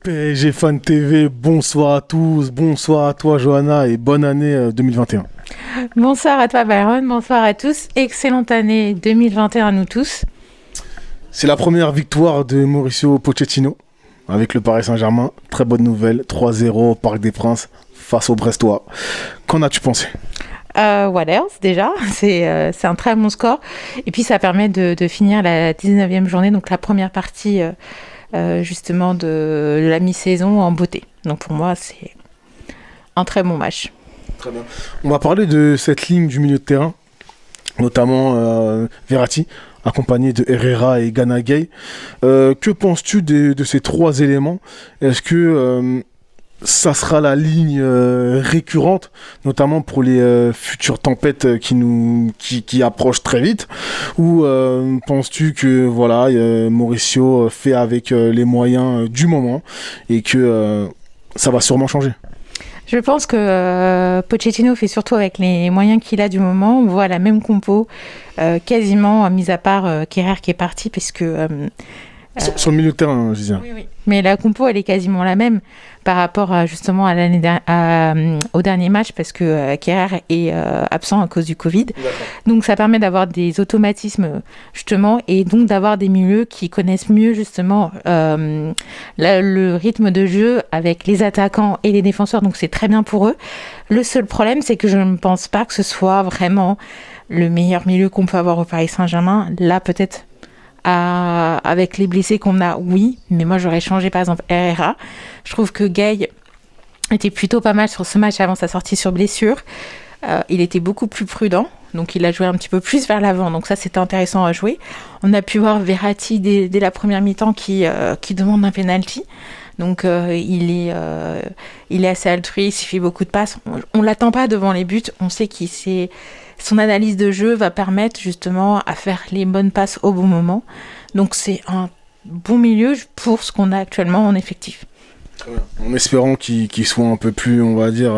PSG Fan TV, bonsoir à tous, bonsoir à toi Johanna et bonne année 2021. Bonsoir à toi Byron, bonsoir à tous, excellente année 2021 à nous tous. C'est la première victoire de Mauricio Pochettino avec le Paris Saint-Germain, très bonne nouvelle, 3-0 au Parc des Princes face aux Brestois. Qu'en as-tu pensé ? What else déjà, c'est un très bon score et puis ça permet de finir la 19e journée, donc la première partie justement de la mi-saison en beauté. Donc pour moi c'est un très bon match. Très bien. On va parler de cette ligne du milieu de terrain, notamment Verratti, accompagné de Herrera et Gana Gueye. Que penses-tu de ces trois éléments ? Est-ce que ça sera la ligne récurrente, notamment pour les futures tempêtes qui approchent très vite, ou penses-tu que voilà, Mauricio fait avec les moyens du moment et que ça va sûrement changer ? Je pense que Pochettino fait surtout avec les moyens qu'il a du moment. On voit la même compo, quasiment, mis à part Kerrer qui est parti, parce que... Sur le milieu de terrain, je disais. Oui. Mais la compo, elle est quasiment la même par rapport justement au dernier match, parce que Kerrer est absent à cause du Covid. D'accord. Donc ça permet d'avoir des automatismes justement, et donc d'avoir des milieux qui connaissent mieux justement le rythme de jeu avec les attaquants et les défenseurs. Donc c'est très bien pour eux. Le seul problème, c'est que je ne pense pas que ce soit vraiment le meilleur milieu qu'on peut avoir au Paris Saint-Germain. Là, peut-être... avec les blessés qu'on a, oui, mais moi j'aurais changé par exemple Herrera. Je trouve que Gueye était plutôt pas mal sur ce match avant sa sortie sur blessure. Il était beaucoup plus prudent, donc il a joué un petit peu plus vers l'avant, donc ça c'était intéressant à jouer. On a pu voir Verratti dès la première mi-temps qui demande un penalty. Donc il est assez altruiste, il fait beaucoup de passes. On l'attend pas devant les buts, on sait son analyse de jeu va permettre justement à faire les bonnes passes au bon moment. Donc c'est un bon milieu pour ce qu'on a actuellement en effectif. En espérant qu'il soit un peu plus, on va dire,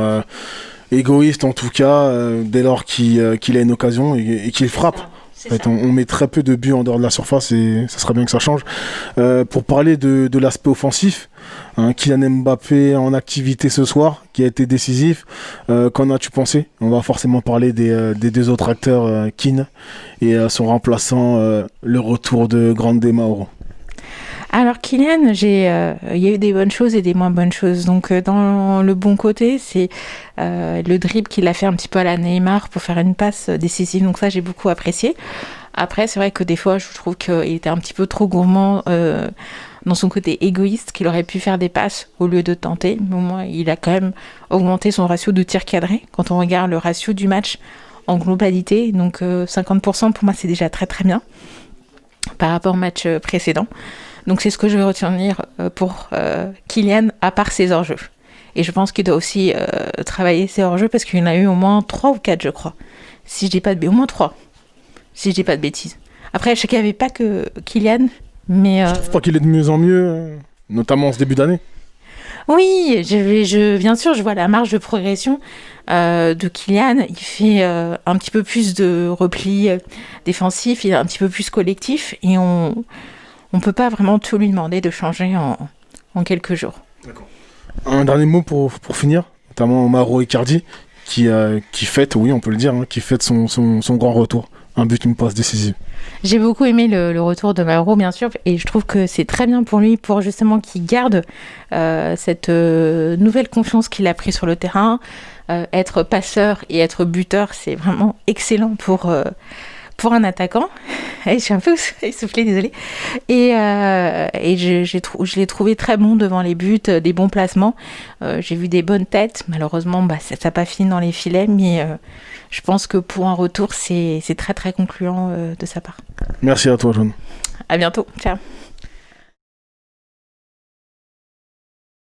égoïste en tout cas, dès lors qu'il a une occasion et qu'il frappe. En fait, on met très peu de buts en dehors de la surface et ça serait bien que ça change. Pour parler de l'aspect offensif, Kylian Mbappé en activité ce soir, qui a été décisif. Qu'en as-tu pensé ? On va forcément parler des deux autres acteurs, Keane et son remplaçant, le retour de Grande Mauro. Alors Kylian, il y a eu des bonnes choses et des moins bonnes choses. Donc dans le bon côté, c'est le dribble qu'il a fait un petit peu à la Neymar pour faire une passe décisive. Donc ça, j'ai beaucoup apprécié. Après, c'est vrai que des fois, je trouve qu'il était un petit peu trop gourmand dans son côté égoïste, qu'il aurait pu faire des passes au lieu de tenter. Mais au moins, il a quand même augmenté son ratio de tirs cadrés. Quand on regarde le ratio du match en globalité, donc 50% pour moi, c'est déjà très très bien par rapport au match précédent. Donc c'est ce que je vais retenir pour Kylian, à part ses hors-jeux. Et je pense qu'il doit aussi travailler ses hors-jeux, parce qu'il y en a eu au moins 3 ou 4, je crois. Au moins 3, si je dis pas de bêtises. Après, je sais qu'il n'y avait pas que Kylian, mais... Je trouve pas qu'il est de mieux en mieux, notamment en ce début d'année. Oui, bien sûr, je vois la marge de progression de Kylian. Il fait un petit peu plus de repli défensif, il est un petit peu plus collectif, et on peut pas vraiment tout lui demander de changer en quelques jours. D'accord. Un dernier mot pour finir, notamment Mauro Icardi, qui fête, oui on peut le dire, qui fête son grand retour. Un but, une passe décisive. J'ai beaucoup aimé le retour de Mauro, bien sûr, et je trouve que c'est très bien pour lui, pour justement qu'il garde cette nouvelle confiance qu'il a pris sur le terrain. Être passeur et être buteur, c'est vraiment excellent pour un attaquant. Je suis un peu essoufflée, désolée. Et je l'ai trouvé très bon devant les buts, des bons placements. J'ai vu des bonnes têtes. Malheureusement, ça n'a pas fini dans les filets, mais je pense que pour un retour, c'est très très concluant de sa part. Merci à toi, John. À bientôt. Ciao.